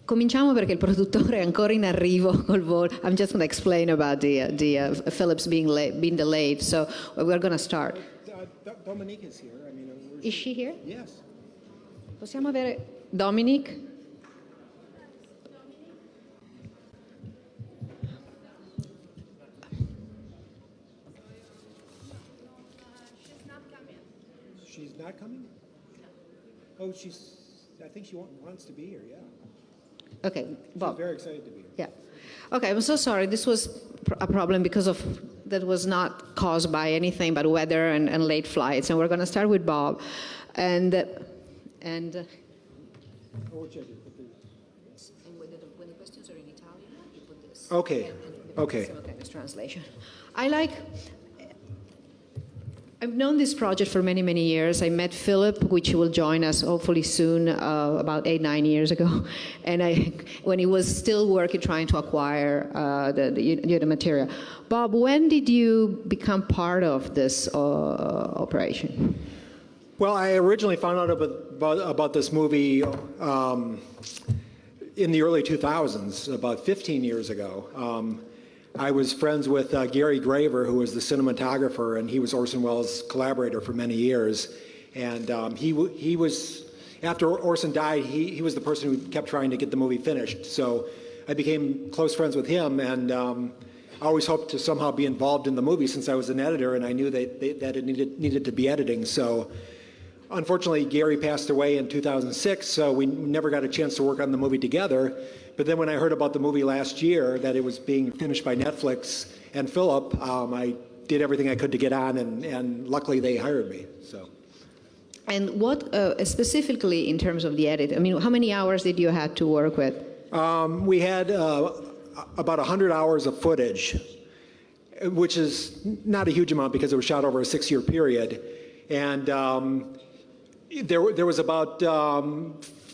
Cominciamo perché il produttore è ancora in arrivo col volo. I'm just going to explain about the Philip's being delayed, so we're going to start. Dominique is here. I mean, is she here? Yes. Possiamo avere Dominique? She's not coming? Oh, I think she wants to be here, yeah. Okay, Bob. She's very excited to be here. Yeah. Okay, I'm so sorry. This was a problem that was not caused by anything but weather and late flights. And we're going to start with Bob. And oh, what should I do? when the questions are in Italian, you put this. Okay. Okay. Simultaneous translation. I've known this project for many, many years. I met Filip, which will join us hopefully soon, about 8-9 years ago. And when he was still working, trying to acquire the material. Bob, when did you become part of this operation? Well, I originally found out about this movie in the early 2000s, about 15 years ago. I was friends with Gary Graver, who was the cinematographer, and he was Orson Welles' collaborator for many years. And he was, after Orson died, he was the person who kept trying to get the movie finished. So I became close friends with him, and I always hoped to somehow be involved in the movie since I was an editor, and I knew that it needed to be editing. So unfortunately, Gary passed away in 2006, so we never got a chance to work on the movie together. But then when I heard about the movie last year, that it was being finished by Netflix and Filip, I did everything I could to get on, and luckily they hired me. So. And what specifically in terms of the edit? I mean, how many hours did you have to work with? We had about 100 hours of footage, which is not a huge amount because it was shot over a 6-year period. And there was about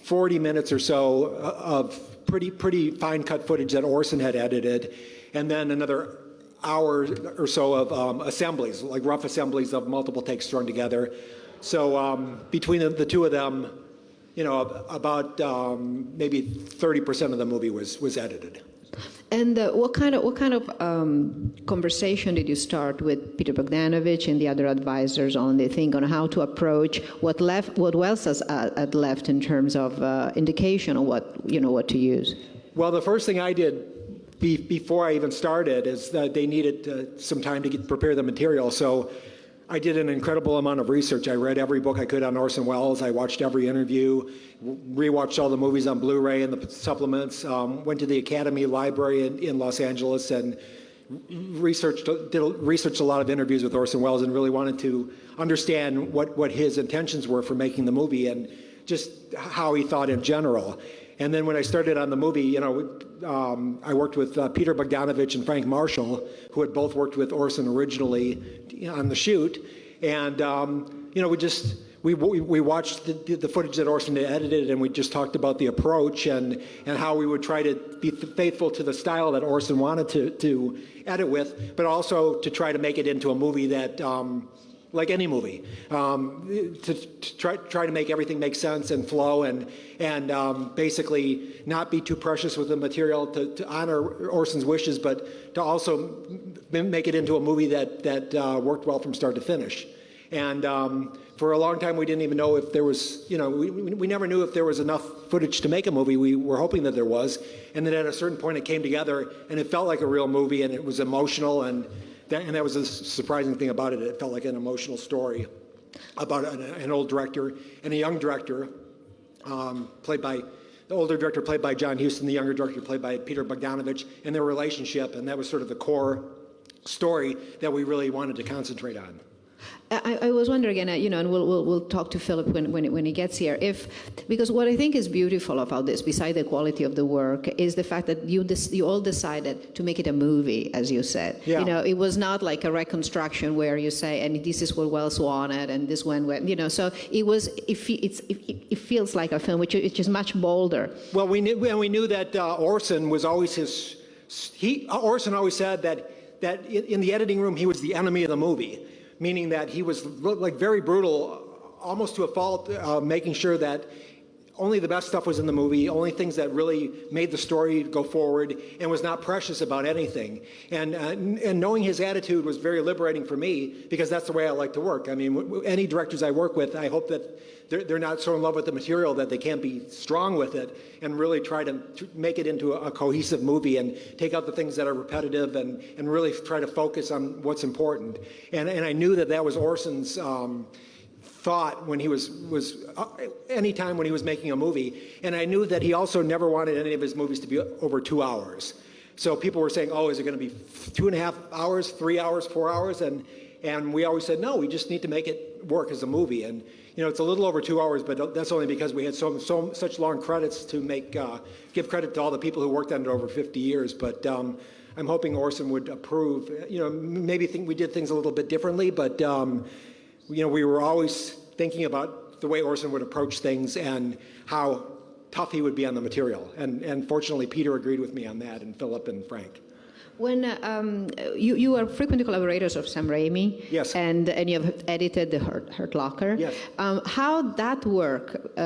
40 minutes or so of pretty fine-cut footage that Orson had edited, and then another hour or so of assemblies, like rough assemblies of multiple takes strung together. So between the two of them, you know, about maybe 30% of the movie was edited. And what kind of conversation did you start with Peter Bogdanovich and the other advisors on the thing on how to approach what Welles had left in terms of indication of what to use? Well, the first thing I did before I even started is that they needed some time to prepare the material. So I did an incredible amount of research. I read every book I could on Orson Welles. I watched every interview, rewatched all the movies on Blu-ray and the supplements, went to the Academy Library in Los Angeles and researched a lot of interviews with Orson Welles and really wanted to understand what his intentions were for making the movie and just how he thought in general. And then when I started on the movie, you know, I worked with Peter Bogdanovich and Frank Marshall, who had both worked with Orson originally on the shoot. And, you know, we watched the footage that Orson had edited, and we just talked about the approach and how we would try to be faithful to the style that Orson wanted to edit with, but also to try to make it into a movie that like any movie, to try to make everything make sense and flow and basically not be too precious with the material to honor Orson's wishes, but to also make it into a movie that worked well from start to finish. And for a long time, we didn't even know if there was, you know, we never knew if there was enough footage to make a movie. We were hoping that there was. And then at a certain point, it came together, and it felt like a real movie, and it was emotional, and that was a surprising thing about it. It felt like an emotional story about an old director and a young director, the older director played by John Huston, the younger director played by Peter Bogdanovich, and their relationship, and that was sort of the core story that we really wanted to concentrate on. I was wondering, and you know, and we'll talk to Filip when he gets here. Because what I think is beautiful about this, beside the quality of the work, is the fact that you all decided to make it a movie, as you said. Yeah. You know, it was not like a reconstruction where you say, and this is what Welles wanted, and this went, you know. So it feels like a film, which is much bolder. Well, we knew that Orson was always Orson always said that in the editing room he was the enemy of the movie. Meaning that he was like very brutal, almost to a fault, making sure that only the best stuff was in the movie, only things that really made the story go forward, and was not precious about anything. And knowing his attitude was very liberating for me, because that's the way I like to work. I mean, any directors I work with, I hope that they're not so in love with the material that they can't be strong with it, and really try to make it into a cohesive movie and take out the things that are repetitive, and really try to focus on what's important. And I knew that was Orson's thought when he was any time when he was making a movie. And I knew that he also never wanted any of his movies to be over 2 hours. So people were saying, oh, is it going to be 2.5 hours, 3 hours, 4 hours? And we always said, no, we just need to make it work as a movie. And it's a little over 2 hours, but that's only because we had such long credits to give credit to all the people who worked on it over 50 years. But I'm hoping Orson would approve. Maybe think we did things a little bit differently, but we were always thinking about the way Orson would approach things and how tough he would be on the material. And fortunately, Peter agreed with me on that, and Philip and Frank. When you are frequent collaborators of Sam Raimi, yes, and you have edited The Hurt Locker, yes, how that work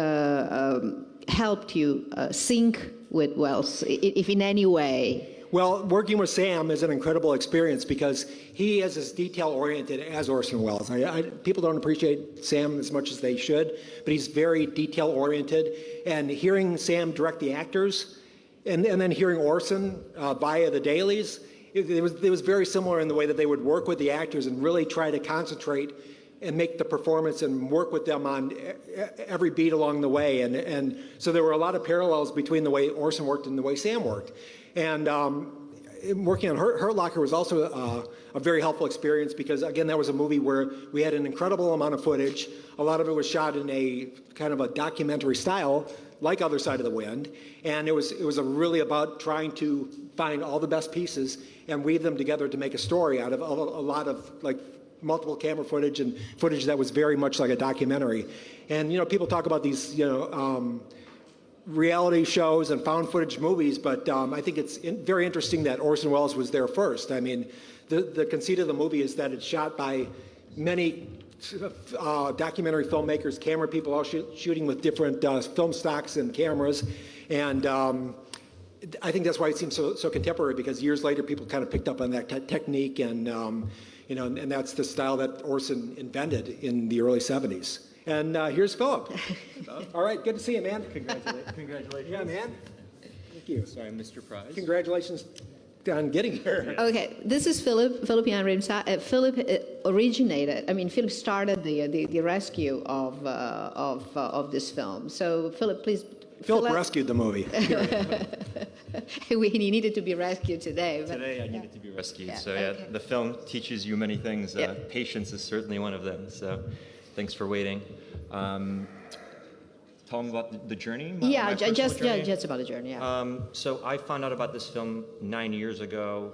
helped you sync with Welles, if in any way? Well, working with Sam is an incredible experience because he is as detail-oriented as Orson Welles. People don't appreciate Sam as much as they should, but he's very detail-oriented. And hearing Sam direct the actors, and then hearing Orson via the dailies, it was very similar in the way that they would work with the actors and really try to concentrate and make the performance and work with them on every beat along the way. And so there were a lot of parallels between the way Orson worked and the way Sam worked. And working on Hurt Locker was also a very helpful experience because, again, that was a movie where we had an incredible amount of footage. A lot of it was shot in a kind of a documentary style, like Other Side of the Wind. And it was really about trying to find all the best pieces and weave them together to make a story out of a lot of, like, multiple camera footage and footage that was very much like a documentary. And, people talk about these, reality shows and found footage movies, but I think it's very interesting that Orson Welles was there first. I mean, the conceit of the movie is that it's shot by many documentary filmmakers, camera people, all shooting with different film stocks and cameras, and I think that's why it seems so contemporary, because years later people kind of picked up on that technique, and and that's the style that Orson invented in the early 70s. And here's Philip. All right, good to see you, man. Congratulations. Yeah, man. Thank you. Sorry, I missed your prize. Congratulations on getting here. Okay, this is Filip Jan Rymsza. Philip Philip started the rescue of this film. So, Philip, please. Philip rescued the movie. He needed to be rescued today. But, today I needed to be rescued. Yeah, So okay. the film teaches you many things. Yeah. Patience is certainly one of them. So thanks for waiting. Tell them about the journey. Just about the journey. Yeah. So I found out about this film 9 years ago,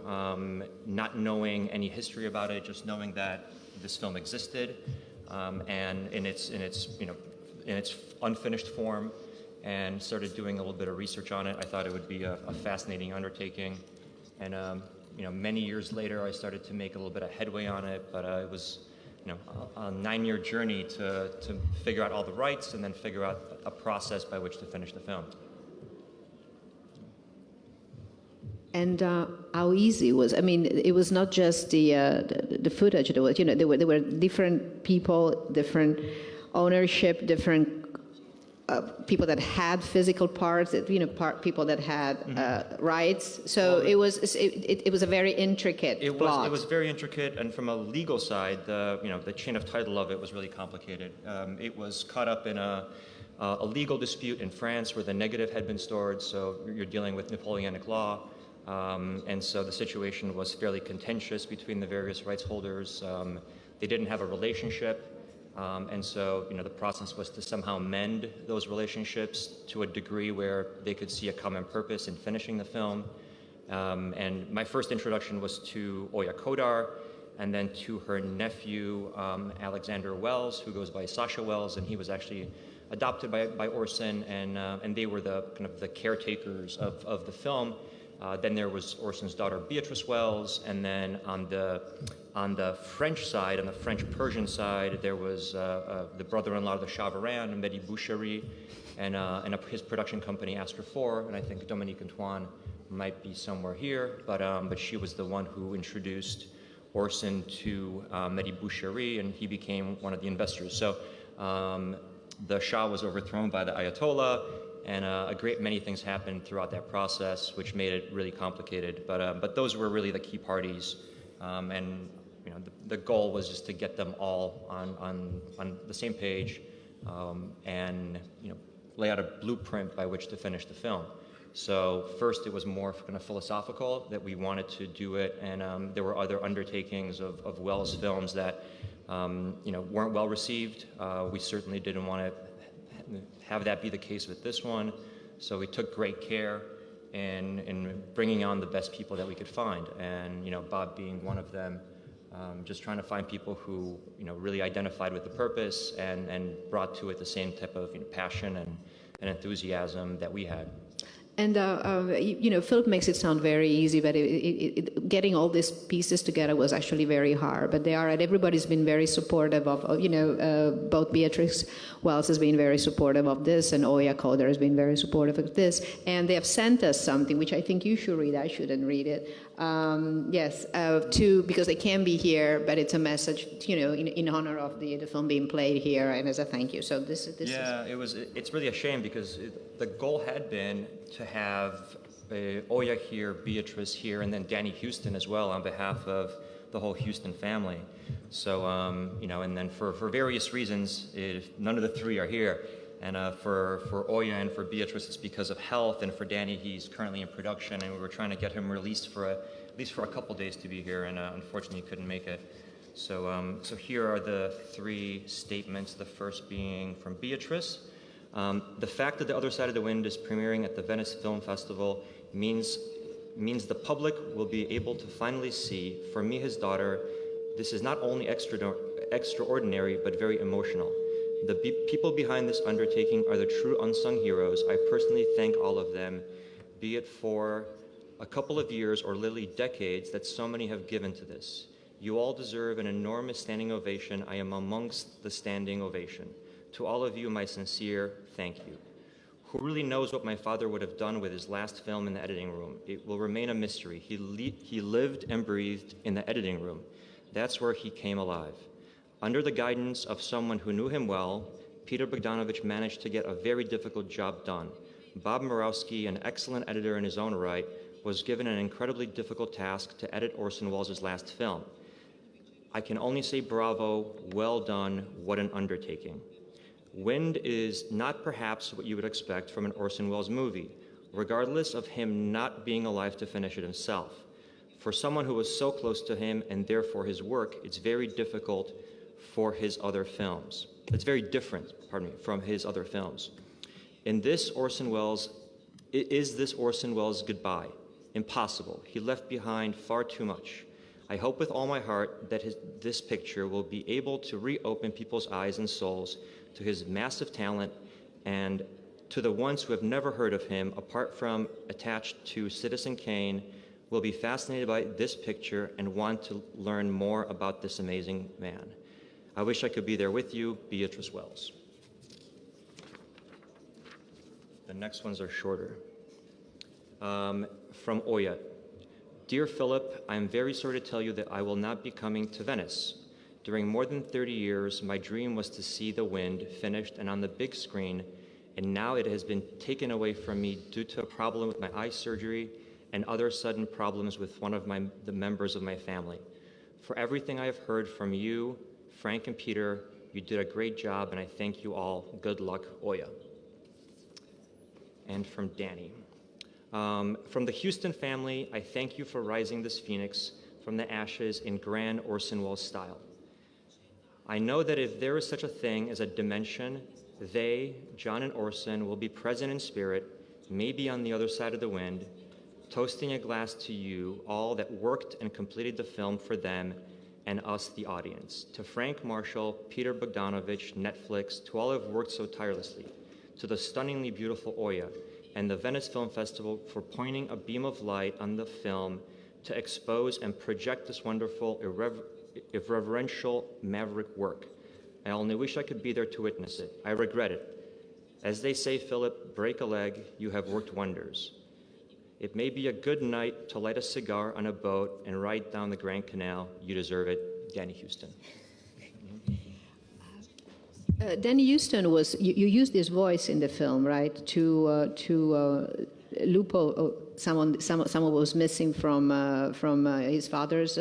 not knowing any history about it, just knowing that this film existed, and in its unfinished form, and started doing a little bit of research on it. I thought it would be a fascinating undertaking, and many years later I started to make a little bit of headway on it, but it was a 9-year journey to figure out all the rights and then figure out a process by which to finish the film. And how easy it was. I mean, it was not just the footage. There was, there were different people, different ownership, different people that had physical parts, people that had rights. So it was a very intricate plot. It was very intricate, and from a legal side, the chain of title of it was really complicated. It was caught up in a legal dispute in France where the negative had been stored. So you're dealing with Napoleonic law, and so the situation was fairly contentious between the various rights holders. They didn't have a relationship. And so, the process was to somehow mend those relationships to a degree where they could see a common purpose in finishing the film. And my first introduction was to Oya Kodar, and then to her nephew, Alexander Welles, who goes by Sasha Welles, and he was actually adopted by Orson, and they were the kind of the caretakers of the film. Then there was Orson's daughter Beatrice Wells, and then on the French side, on the French-Persian side, there was the brother-in-law of the Shah of Iran, Mehdi Boucheri, and his production company Astor 4, and I think Dominique Antoine might be somewhere here, but she was the one who introduced Orson to Mehdi Boucheri, and he became one of the investors. So the Shah was overthrown by the Ayatollah, and a great many things happened throughout that process, which made it really complicated. But those were really the key parties, and the goal was just to get them all on the same page, and lay out a blueprint by which to finish the film. So first, it was more kind of philosophical that we wanted to do it, and there were other undertakings of Wells films that weren't well received. We certainly didn't want to have that be the case with this one, so we took great care in bringing on the best people that we could find, and Bob being one of them. Just trying to find people who really identified with the purpose and brought to it the same type of passion and enthusiasm that we had. And Filip makes it sound very easy, but getting all these pieces together was actually very hard. But everybody's been very supportive of both Beatrice Wells has been very supportive of this, and Oya Koder has been very supportive of this. And they have sent us something, which I think you should read. I shouldn't read it. Because they can't be here, but it's a message, in honor of the film being played here, and as a thank you. So this is. It's really a shame because the goal had been to have Oya here, Beatrice here, and then Danny Houston as well on behalf of the whole Houston family. So, and then for various reasons, none of the three are here. And for Oya and for Beatrice, it's because of health, and for Danny, he's currently in production, and we were trying to get him released at least for a couple days to be here, and unfortunately he couldn't make it. So, so here are the three statements, the first being from Beatrice. The fact that The Other Side of the Wind is premiering at the Venice Film Festival means the public will be able to finally see, for me, his daughter, this is not only extraordinary, but very emotional. The people behind this undertaking are the true unsung heroes. I personally thank all of them, be it for a couple of years or literally decades that so many have given to this. You all deserve an enormous standing ovation. I am amongst the standing ovation. To all of you, my sincere thank you. Who really knows what my father would have done with his last film in the editing room? It will remain a mystery. He lived and breathed in the editing room. That's where he came alive. Under the guidance of someone who knew him well, Peter Bogdanovich managed to get a very difficult job done. Bob Murawski, an excellent editor in his own right, was given an incredibly difficult task to edit Orson Welles' last film. I can only say bravo, well done, what an undertaking. Wind is not perhaps what you would expect from an Orson Welles movie, regardless of him not being alive to finish it himself. For someone who was so close to him and therefore his work, it's very difficult for his other films. It's very different, from his other films. Is this Orson Welles' goodbye? Impossible. He left behind far too much. I hope with all my heart that this picture will be able to reopen people's eyes and souls to his massive talent, and to the ones who have never heard of him, apart from attached to Citizen Kane, will be fascinated by this picture and want to learn more about this amazing man. I wish I could be there with you, Beatrice Wells. The next ones are shorter. From Oya. Dear Filip, I am very sorry to tell you that I will not be coming to Venice. During more than 30 years, my dream was to see The Wind finished and on the big screen, and now it has been taken away from me due to a problem with my eye surgery and other sudden problems with one of the members of my family. For everything I have heard from you, Frank and Peter, you did a great job, and I thank you all. Good luck, Oya. And from Danny. From the Houston family, I thank you for rising this phoenix from the ashes in grand Orson Welles style. I know that if there is such a thing as a dimension, they, John and Orson, will be present in spirit, maybe on the other side of the wind, toasting a glass to you, all that worked and completed the film for them and us, the audience. To Frank Marshall, Peter Bogdanovich, Netflix, to all who have worked so tirelessly, to the stunningly beautiful Oya, and the Venice Film Festival for pointing a beam of light on the film to expose and project this wonderful, irreverential, maverick work. I only wish I could be there to witness it. I regret it. As they say, Philip, break a leg, you have worked wonders. It may be a good night to light a cigar on a boat and ride down the Grand Canal. You deserve it. Danny Houston. Danny Houston was, you used his voice in the film, right, to Lupo, someone was missing from his father's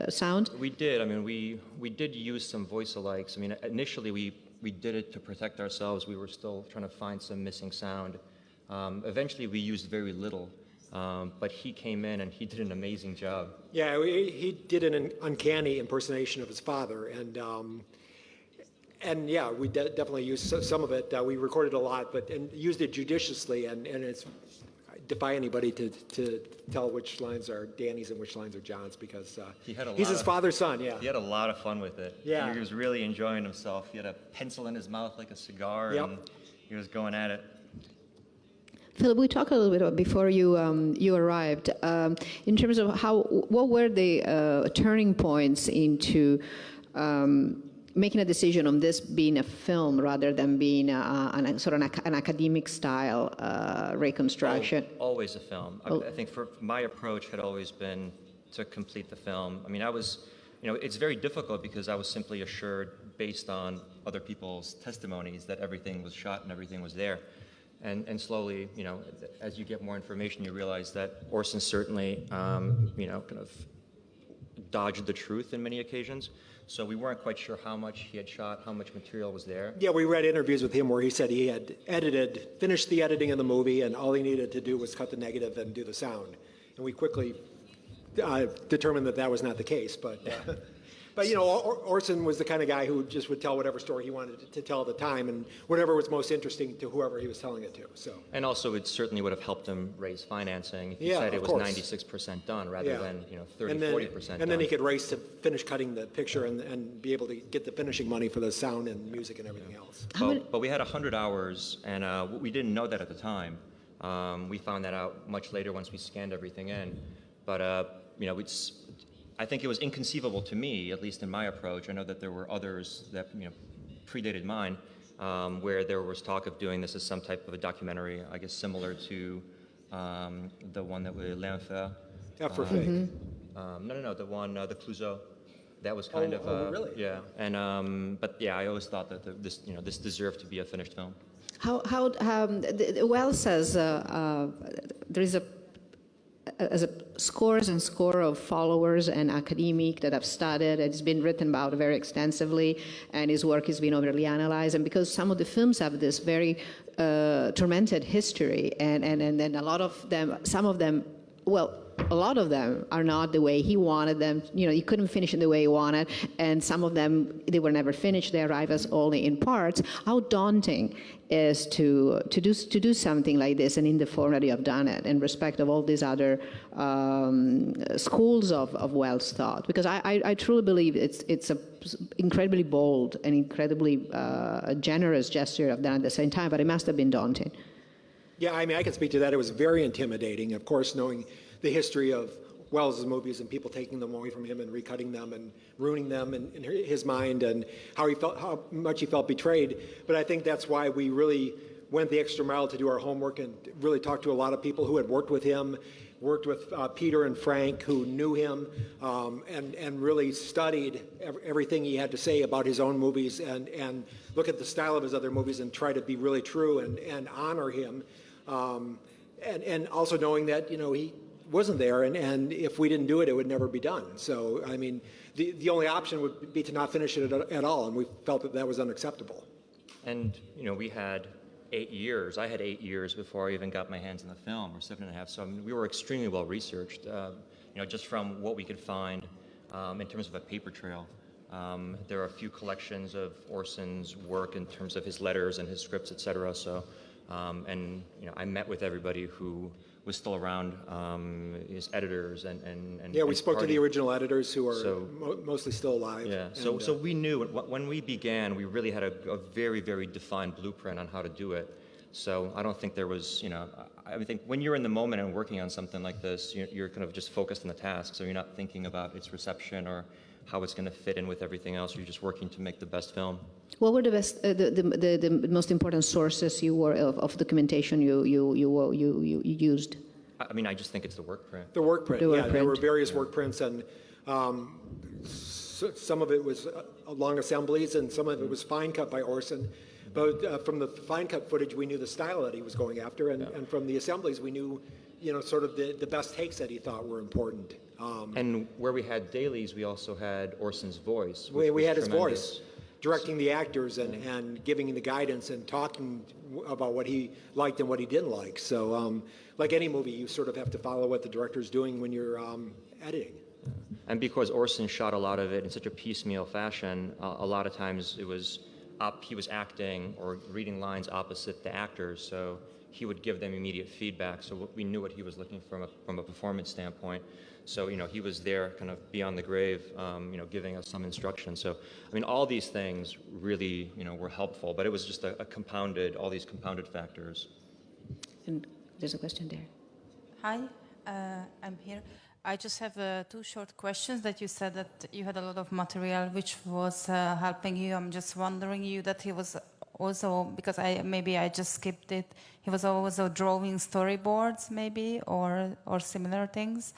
sound? We did. I mean, we did use some voice alikes. I mean, initially we did it to protect ourselves. We were still trying to find some missing sound. Eventually, we used very little, but he came in and he did an amazing job. Yeah, he did an uncanny impersonation of his father, and yeah, we definitely used some of it. We recorded a lot, and used it judiciously, and it's. I defy anybody to tell which lines are Danny's and which lines are John's, because he's his father's son. Yeah, he had a lot of fun with it. Yeah, he was really enjoying himself. He had a pencil in his mouth like a cigar, and he was going at it. Philip, we talked a little bit about before you arrived in terms of what were the turning points into making a decision on this being a film rather than being an academic style reconstruction. Always a film. I think for my approach had always been to complete the film. I mean, it's very difficult because I was simply assured based on other people's testimonies that everything was shot and everything was there. And slowly, as you get more information, you realize that Orson certainly, kind of dodged the truth in many occasions. So we weren't quite sure how much he had shot, how much material was there. Yeah, we read interviews with him where he said he had finished the editing of the movie, and all he needed to do was cut the negative and do the sound. And we quickly determined that was not the case, but Orson was the kind of guy who just would tell whatever story he wanted to tell at the time, and whatever was most interesting to whoever he was telling it to. So. And also, it certainly would have helped him raise financing if he said it was 96% done rather than 30-40% done. And then he could race to finish cutting the picture and be able to get the finishing money for the sound and music and everything else. But we had 100 hours, and we didn't know that at the time. We found that out much later once we scanned everything in. But I think it was inconceivable to me, at least in my approach. I know that there were others that predated mine, where there was talk of doing this as some type of a documentary, I guess similar to the one that was L'Enfer. Yeah, for fake. No, the one, the Clouseau. That was kind of really? Yeah. And but yeah, I always thought that this deserved to be a finished film. Wells says there is scores and scores of followers and academic that have studied. It's been written about very extensively, and his work has been overly analyzed. And because some of the films have this very tormented history, and then a lot of them, a lot of them are not the way he wanted them. He couldn't finish it the way he wanted, and some of them, they were never finished. They arrive as only in parts. How daunting is to do something like this, and in the form that you have done it, in respect of all these other schools of Wells thought? Because I truly believe it's a incredibly bold and incredibly generous gesture you have done at the same time, but it must have been daunting. Yeah, I mean, I can speak to that. It was very intimidating, of course, knowing the history of Welles' movies and people taking them away from him and recutting them and ruining them in his mind, and how much he felt betrayed. But I think that's why we really went the extra mile to do our homework and really talked to a lot of people who had worked with him, worked with Peter and Frank, who knew him, and really studied everything he had to say about his own movies, and look at the style of his other movies and try to be really true and honor him. And also knowing that, he wasn't there, and if we didn't do it, it would never be done. So, I mean, the only option would be to not finish it at all, and we felt that was unacceptable. And, we had 8 years. I had 8 years before I even got my hands on the film, or 7.5. So, I mean, we were extremely well researched, just from what we could find in terms of a paper trail. There are a few collections of Orson's work in terms of his letters and his scripts, etc. So, I met with everybody who was still around, his editors and yeah, we spoke to the original editors who are mostly still alive. Yeah, so we knew when we began, we really had a very, very defined blueprint on how to do it. So I don't think there was, I think when you're in the moment and working on something like this, you're kind of just focused on the task. So you're not thinking about its reception or how it's going to fit in with everything else. You're just working to make the best film. What were the best, the most important sources you were of documentation you used? I mean, I just think it's the work print. The work print, The work yeah. There print. were various work prints, and some of it was long assemblies, and some of it was fine cut by Orson. But from the fine cut footage, we knew the style that he was going after, and from the assemblies, we knew, sort of the best takes that he thought were important. And where we had dailies, we also had Orson's voice. We had his tremendous. voice, directing the actors and giving the guidance and talking about what he liked and what he didn't like. So, like any movie, you sort of have to follow what the director's doing when you're editing. And because Orson shot a lot of it in such a piecemeal fashion, a lot of times it was he was acting or reading lines opposite the actors, so he would give them immediate feedback. So we knew what he was looking from a performance standpoint. So he was there, kind of beyond the grave, giving us some instruction. So I mean, all these things really, were helpful. But it was just all these compounded factors. And there's a question there. Hi, I'm here. I just have two short questions. That you said that you had a lot of material which was helping you. I'm just wondering that he was also, because I just skipped it, he was also drawing storyboards maybe or similar things.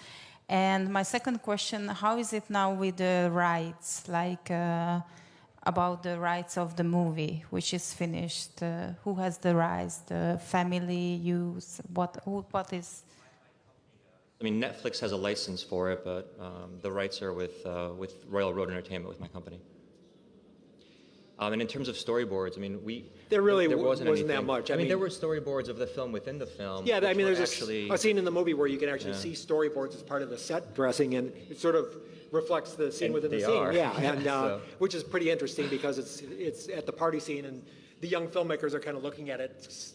And my second question, how is it now with the rights, like about the rights of the movie, which is finished? Who has the rights? The family use? What is? I mean, Netflix has a license for it, but the rights are with Royal Road Entertainment, with my company. And in terms of storyboards, I mean, There really wasn't anything. that much. I mean, there were storyboards of the film within the film. Yeah, I mean, there's actually a scene in the movie where you can actually see storyboards as part of the set dressing, and it sort of reflects the scene within the scene. Are. Yeah, and which is pretty interesting because it's at the party scene, and the young filmmakers are kind of looking at it,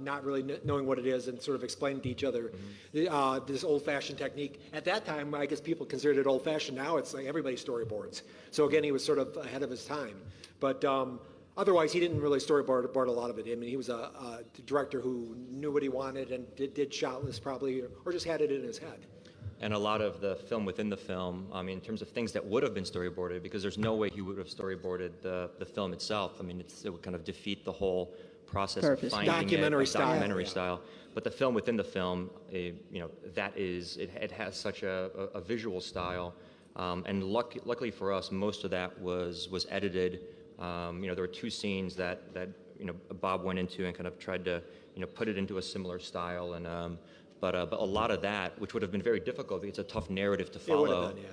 not really knowing what it is, and sort of explaining to each other this old-fashioned technique. At that time, I guess people considered it old-fashioned. Now it's like everybody storyboards. So again, he was sort of ahead of his time. But otherwise, he didn't really storyboard a lot of it. I mean, he was a director who knew what he wanted and did shot lists probably, or just had it in his head. And a lot of the film within the film, I mean, in terms of things that would have been storyboarded, because there's no way he would have storyboarded the film itself. I mean, it would kind of defeat the whole process of finding documentary style. But the film within the film, it has such a visual style, and luckily for us, most of that was edited. There were two scenes that Bob went into and kind of tried to put it into a similar style, and but a lot of that, which would have been very difficult, because it's a tough narrative to follow. It would have been, yeah,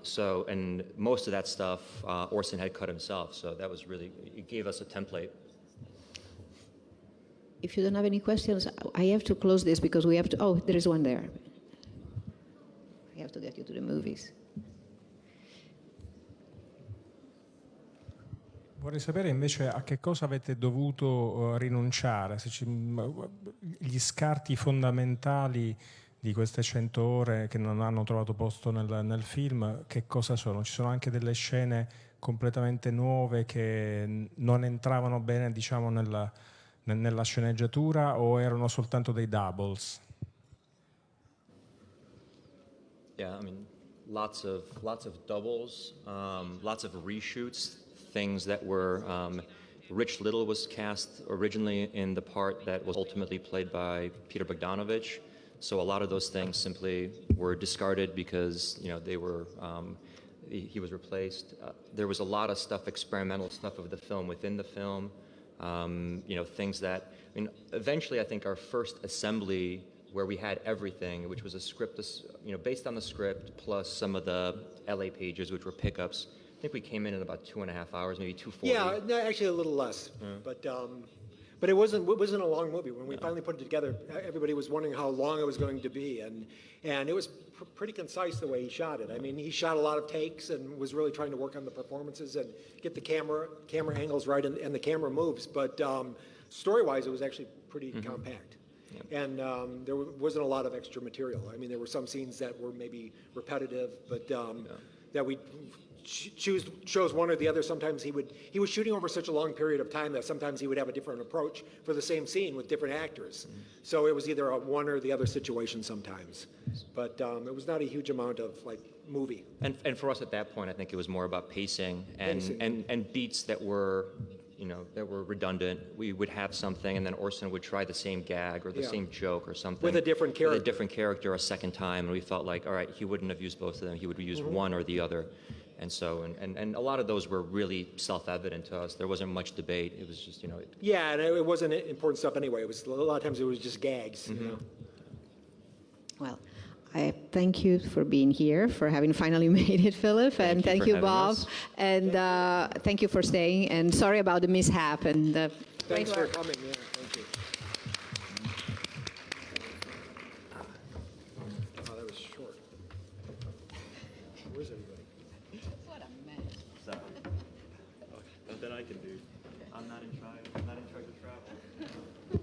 definitely. And most of that stuff Orson had cut himself, so that was really, it gave us a template. If you don't have any questions, I have to close this because we have to. Oh, there is one there. I have to get you to the movies. Vorrei sapere invece a che cosa avete dovuto rinunciare, gli scarti fondamentali di queste 100 ore che non hanno trovato posto nel film, che cosa sono? Ci sono anche delle scene completamente nuove che non entravano bene, diciamo, nella sceneggiatura, o erano soltanto dei doubles? Yeah, I mean, lots of doubles, lots of reshoots. Things that were, Rich Little was cast originally in the part that was ultimately played by Peter Bogdanovich. So a lot of those things simply were discarded because, they were, he was replaced. There was a lot of stuff, experimental stuff of the film within the film. Things that, I mean, eventually I think our first assembly where we had everything, which was a script, based on the script, plus some of the LA pages, which were pickups. I think we came in about 2.5 hours, maybe 2:40. Yeah, no, actually a little less. But it wasn't a long movie. When we finally put it together, everybody was wondering how long it was going to be, and it was pretty concise the way he shot it. I mean, he shot a lot of takes and was really trying to work on the performances and get the camera angles right and the camera moves. But story-wise, it was actually pretty compact. Yeah. And there wasn't a lot of extra material. I mean, there were some scenes that were maybe repetitive, but that we chose one or the other. Sometimes he was shooting over such a long period of time that sometimes he would have a different approach for the same scene with different actors. So it was either a one or the other situation sometimes. But it was not a huge amount of like movie. And for us at that point, I think it was more about pacing and beats that were, that were redundant. We would have something, and then Orson would try the same gag or the same joke or something with a different character. With a different character a second time, and we felt like, all right, he wouldn't have used both of them. He would use one or the other. And so, and a lot of those were really self-evident to us. There wasn't much debate. It was just, Yeah, and it wasn't important stuff anyway. It was a lot of times it was just gags. Well, I thank you for being here, for having finally made it, Filip, and thank you, Bob, and thank you for staying. And sorry about the mishap. And thanks for coming. Yeah, thank you. Oh, that was short. Where's everybody? what a mess. So, nothing I can do. I'm not in charge of travel.